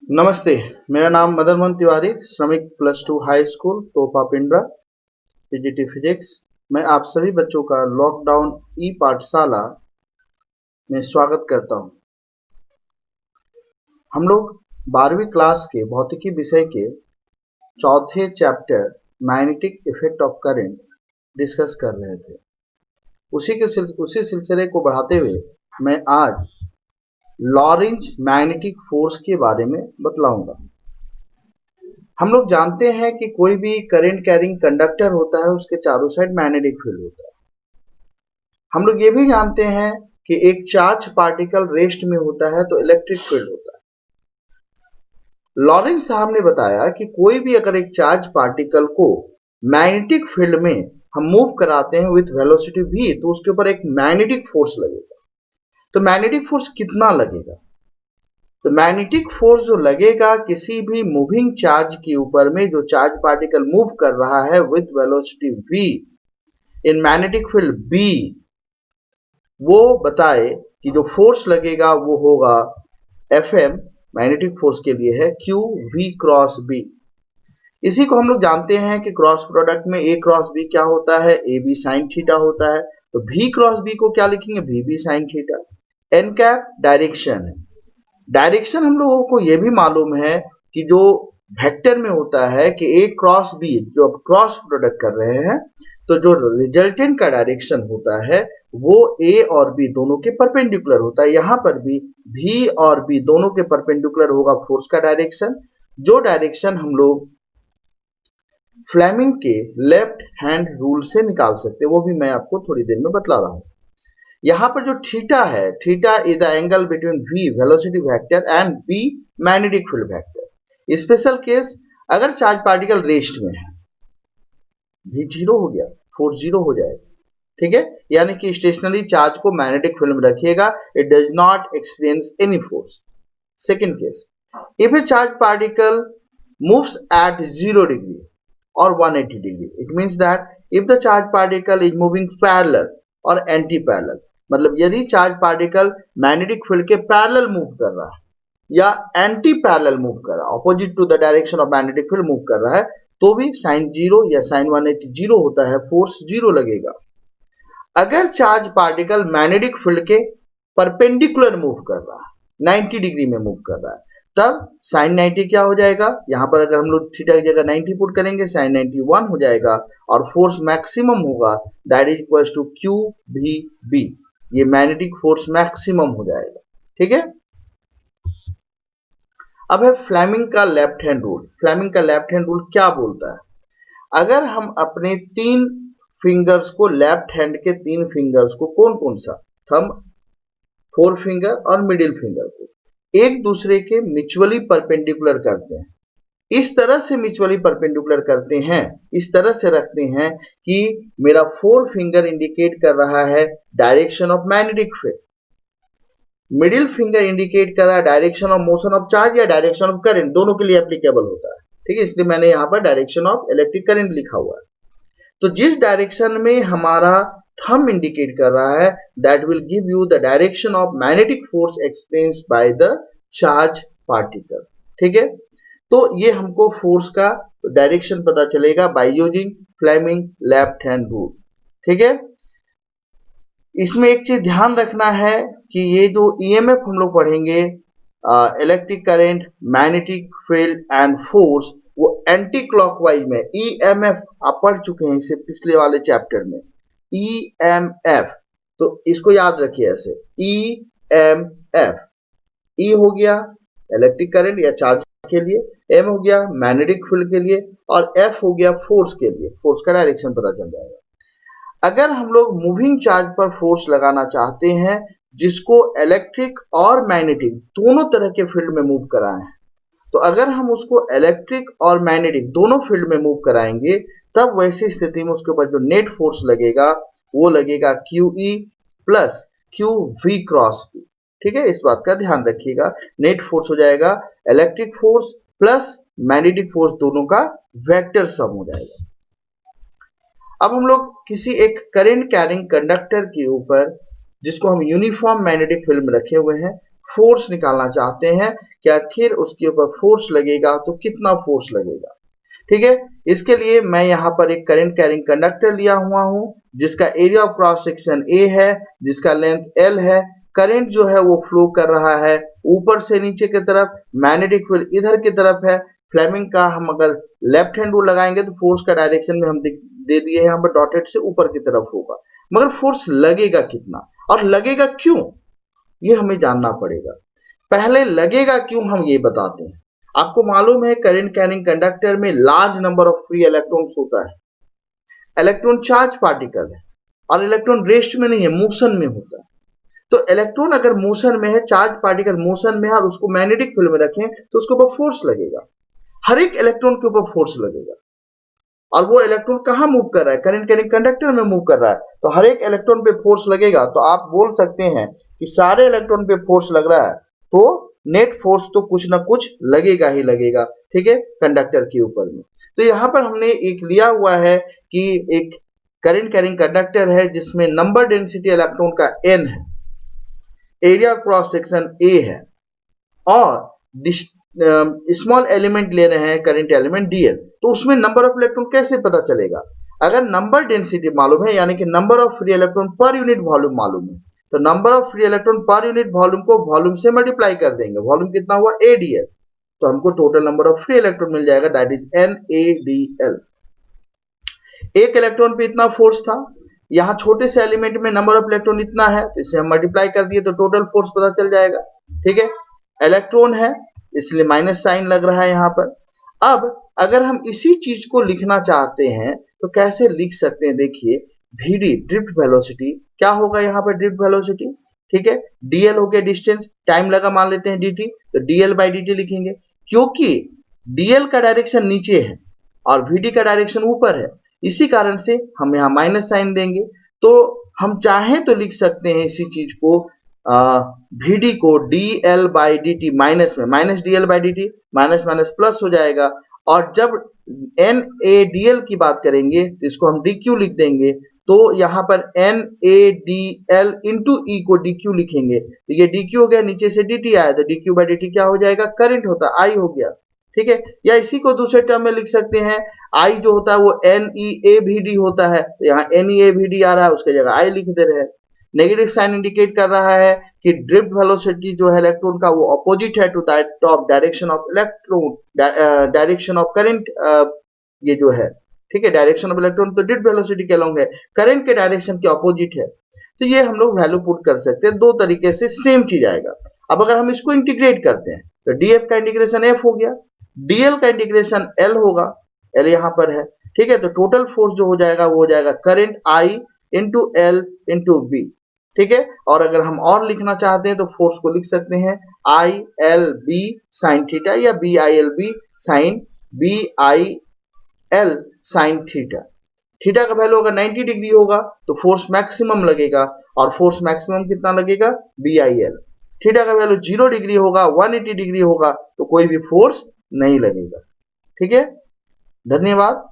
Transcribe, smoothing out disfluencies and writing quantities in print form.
नमस्ते। मेरा नाम मदन मोहन तिवारी, श्रमिक +2 हाई स्कूल तोपा पिंडरा, पीजीटी फिजिक्स। मैं आप सभी बच्चों का लॉकडाउन ई पाठशाला में स्वागत करता हूं। हम लोग 12वीं क्लास के भौतिकी विषय के चौथे chapter magnetic effect of current discuss कर रहे थे। उसी सिलसिले को बढ़ाते हुए मैं आज लॉरेंज मैग्नेटिक फोर्स के बारे में बतलाऊंगा। हम लोग जानते हैं कि कोई भी करंट कैरिंग कंडक्टर होता है, उसके चारों साइड मैग्नेटिक फील्ड होता है। हम लोग ये भी जानते हैं कि एक चार्ज पार्टिकल रेस्ट में होता है तो इलेक्ट्रिक फील्ड होता है। लॉरेंज साहब ने बताया कि कोई भी अगर एक चार्ज पार्टिकल को मैग्नेटिक फील्ड में हम मूव कराते हैं विथ वेलोसिटी v, तो उसके ऊपर एक मैग्नेटिक फोर्स लगेगा। तो मैग्नेटिक फोर्स कितना लगेगा? तो मैग्नेटिक फोर्स जो लगेगा किसी भी मूविंग चार्ज के ऊपर में, जो चार्ज पार्टिकल मूव कर रहा है with velocity v in magnetic field b, वो बताए कि जो फोर्स लगेगा वो होगा Fm, मैग्नेटिक फोर्स के लिए है q v क्रॉस b। इसी को हम लोग जानते हैं कि क्रॉस प्रोडक्ट में a क्रॉस b क्या होता है? ab साइन थीटा होता है। तो v क्रॉस b को क्या लिखेंगे? vb sine theta. n cap direction है। डायरेक्शन हम लोगों को यह भी मालूम है कि जो वेक्टर में होता है कि a क्रॉस b, जो क्रॉस प्रोडक्ट कर रहे हैं, तो जो रिजल्टेंट का डायरेक्शन होता है वो a और b दोनों के परपेंडिकुलर होता है। यहां पर भी v और b दोनों के परपेंडिकुलर होगा फोर्स का डायरेक्शन, जो डायरेक्शन हम लोग फ्लेमिंग के लेफ्ट हैंड रूल से निकाल सकते हैं, वो भी मैं आपको थोड़ी देर में बतला रहा हूं। यहां पर जो थीटा है, theta is the angle between v velocity vector and b magnetic field vector. Special case अगर चार्ज पार्टिकल रेस्ट में है, v 0 हो गया, फोर्स 0 हो जाएगा। ठीक है, यानी कि स्टेशनरी चार्ज को मैग्नेटिक फील्ड में रखिएगा, it does not experience any force. Second case, if A charge particle moves at 0 degree or 180 degree, it means that if the charge particle is moving parallel or anti-parallel, मतलब यदि charge particle magnetic field के parallel move कर रहा है या anti parallel move कर रहा है, opposite to the direction of magnetic field move कर रहा है, तो भी साइन 0 या साइन 180 0 होता है, फोर्स 0 लगेगा। अगर चार्ज पार्टिकल मैग्नेटिक फील्ड के परपेंडिकुलर मूव कर रहा है, 90 डिग्री में मूव कर रहा है, तब साइन 90 क्या हो जाएगा? यहां पर अगर हम लोग थीटा की जगह 90 पुट करेंगे, साइन 91 हो जाएगा और फोर्स मैक्सिमम होगा, that is equal to Q V B. ये मैग्नेटिक फोर्स मैक्सिमम हो जाएगा। ठीक है, अब है फ्लेमिंग का लेफ्ट हैंड रूल। फ्लेमिंग का लेफ्ट हैंड रूल क्या बोलता है? अगर हम अपने 3 फिंगर्स को, लेफ्ट हैंड के 3 फिंगर्स को, कौन कौन सा? थंब, 4 फिंगर और मिडिल फिंगर को एक दूसरे के म्यूचुअली परपेंडिकुलर करते हैं। इस तरह से म्यूचुअली परपेंडिकुलर करते हैं, इस तरह से रखते हैं कि मेरा 4 फिंगर इंडिकेट कर रहा है direction of magnetic field, middle finger indicate कर रहा है direction of motion of charge या डायरेक्शन ऑफ करंट, दोनों के लिए एप्लीकेबल होता है। ठीक है, इसलिए मैंने यहां पर डायरेक्शन ऑफ इलेक्ट्रिक करंट लिखा हुआ है। तो जिस डायरेक्शन में हमारा थंब इंडिकेट कर रहा है, that will give you the direction of magnetic force experienced by the charge particle. ठीक है, तो ये हमको फोर्स का डायरेक्शन पता चलेगा by using Fleming left hand rule. ठीक है, इसमें एक चीज ध्यान रखना है कि ये जो ईएमएफ हम लोग पढ़ेंगे, electric current, magnetic field and force, वो एंटी क्लॉकवाइज में ईएमएफ आप पढ़ चुके हैं इसे पिछले वाले चैप्टर में, ईएमएफ। तो इसको याद रखिए ऐसे, ईएमएफ। ई हो गया इलेक्ट्रिक करंट या चार्ज के लिए, एम हो गया मैग्नेटिक फील्ड के लिए, और एफ हो गया फोर्स के लिए। फोर्स का डायरेक्शन पता चल जाएगा। अगर हम लोग मूविंग चार्ज पर फोर्स लगाना चाहते हैं जिसको इलेक्ट्रिक और मैग्नेटिक दोनों तरह के फील्ड में मूव कराएं, तो अगर हम उसको इलेक्ट्रिक और मैग्नेटिक दोनों फील्ड में मूव कराएंगे, तब वैसी स्थिति में उसके ऊपर जो नेट फोर्स लगेगा वो लगेगा QE plus QV cross B। ठीक है, इस बात का ध्यान रखिएगा। नेट फोर्स हो जाएगा electric force plus magnetic force, दोनों का वेक्टर सम हो जाएगा। अब हम लोग किसी एक करंट कैरिंग कंडक्टर के ऊपर, जिसको हम यूनिफॉर्म मैग्नेटिक फील्ड में रखे हुए हैं, फोर्स निकालना चाहते हैं कि आखिर उसके ऊपर फोर्स लगेगा तो कितना फोर्स लगेगा। ठीक है, इसके लिए मैं यहाँ पर एक करंट कैरिंग कंडक्टर लिया हुआ हूँ जिसका area of cross section A है, जिसका लेंथ एल है। करंट जो है वो फ्लो कर रहा है ऊपर से नीचे की तरफ, मैग्नेटिक फील्ड इधर की तरफ है। फ्लेमिंग का हम अगर लेफ्ट हैंड रूल लगाएंगे तो फोर्स का डायरेक्शन में हम दे दिए यहाँ पर डॉटेड से ऊपर की तरफ होगा, मगर फोर्स लगेगा कितना और लगेगा क्यों ये हमें जानना पड़ेगा। पहले लगेगा क्यों हम ये बताते हैं। आपको मालूम है करंट कैरिंग कंडक्टर में large number of free electrons होता है। इलेक्ट्रॉन चार्ज पार्टिकल है और इलेक्ट्रॉन रेस्ट में नहीं है, मोशन में होता है। तो इलेक्ट्रॉन अगर मोशन में है, चार्ज पार्टिकल मोशन में है और उसको मैग्नेटिक फील्ड में रखें तो उसके ऊपर फोर्स लगेगा। हर एक इलेक्ट्रॉन के ऊपर फोर्स लगेगा और वो इलेक्ट्रॉन कहां मूव कर रहा है, करंट कैरिंग कंडक्टर में मूव कर रहा है। तो हर एक इलेक्ट्रॉन पे फोर्स लगेगा। तो आप बोल सकते हैं कि सारे इलेक्ट्रॉन पे फोर्स लग रहा है तो नेट फोर्स तो कुछ ना कुछ लगेगा ही लगेगा। ठीक है, कंडक्टर के ऊपर में। तो यहां पर हमने एक लिया हुआ है कि एक करंट कैरिंग कंडक्टर है जिसमें नंबर डेंसिटी इलेक्ट्रॉन का n है, एरिया क्रॉस सेक्शन a है और स्मॉल एलिमेंट ले रहे हैं करंट एलिमेंट dl। तो उसमें नंबर ऑफ इलेक्ट्रॉन कैसे पता चलेगा। अगर नंबर डेंसिटी मालूम है यानी कि number of free electron per unit volume मालूम है तो number of free electron per unit volume को वॉल्यूम से मल्टीप्लाई कर देंगे। वॉल्यूम कितना हुआ ADL, तो हमको total number of free electron मिल जाएगा, दैट इज NaDl। एक इलेक्ट्रॉन पे इतना फोर्स था, यहाँ छोटे से एलिमेंट में नंबर ऑफ इलेक्ट्रॉन इतना है तो इसे हम मल्टीप्लाई कर दिए तो टोटल फोर्स पता चल जाएगा। ठीक है, इलेक्ट्रॉन है इसलिए माइनस साइन लग रहा है यहाँ पर। अब अगर हम इसी चीज को लिखना चाहते हैं तो कैसे लिख सकते हैं, देखिए VD ड्रिफ्ट वेलोसिटी क्या होगा यहाँ पर, ड्रिफ्ट वेलोसिटी। ठीक है, DL हो गया डिस्टेंस, टाइम लगा मान लेते हैं DT, तो DL बाई DT लिखेंगे क्योंकि DL का डायरेक्शन नीचे है और VD का डायरेक्शन ऊपर है, इसी कारण से हम यहाँ माइनस साइन देंगे। तो हम चाहें तो लिख सकते हैं इसी चीज को VD को DL बाई DT माइनस में, minus DL by DT, minus minus plus हो जाएगा। और जब NaDl की बात करेंगे तो इसको हम DQ लिख देंगे। तो यहाँ पर NaDl इंटू E को DQ लिखेंगे तो ये DQ हो गया, नीचे से DT आया तो DQ बाई DT क्या हो जाएगा, करंट होता है, I हो गया। ठीक है, या इसी को दूसरे टर्म में लिख सकते हैं, I जो होता है वो NeAVD होता है, तो यहाँ NeAVD आ रहा है उसकी जगह I लिख दे रहे हैं। नेगेटिव साइन इंडिकेट कर रहा है कि ड्रिफ्ट वेलोसिटी जो है इलेक्ट्रॉन का वो अपोजिट है to that of direction of electron, direction of current ये जो है। ठीक है, डायरेक्शन ऑफ इलेक्ट्रॉन तो ड्रिफ्ट वेलोसिटी के अलोंग है, करंट के डायरेक्शन के अपोजिट है। तो ये हम लोग वैल्यू पुट कर सकते हैं, दो तरीके से सेम चीज आएगा। अब अगर हम इसको इंटीग्रेट करते हैं तो DF का इंटीग्रेशन F हो गया, DL का इंटीग्रेशन L होगा, L यहाँ पर है। ठीक है, तो टोटल फोर्स जो हो जाएगा वो हो जाएगा current I into L into V। ठीक है, और अगर हम और लिखना चाहते हैं तो फोर्स को लिख सकते हैं ILB साइन थीटा या BILB sine BIL sine theta. Theta का वैल्यू अगर 90 डिग्री होगा तो फोर्स मैक्सिमम लगेगा और फोर्स मैक्सिमम कितना लगेगा, BIL। थीटा का वैल्यू 0 डिग्री होगा, 180 डिग्री होगा तो कोई भी फोर्स नहीं लगेगा। ठीक है, धन्यवाद।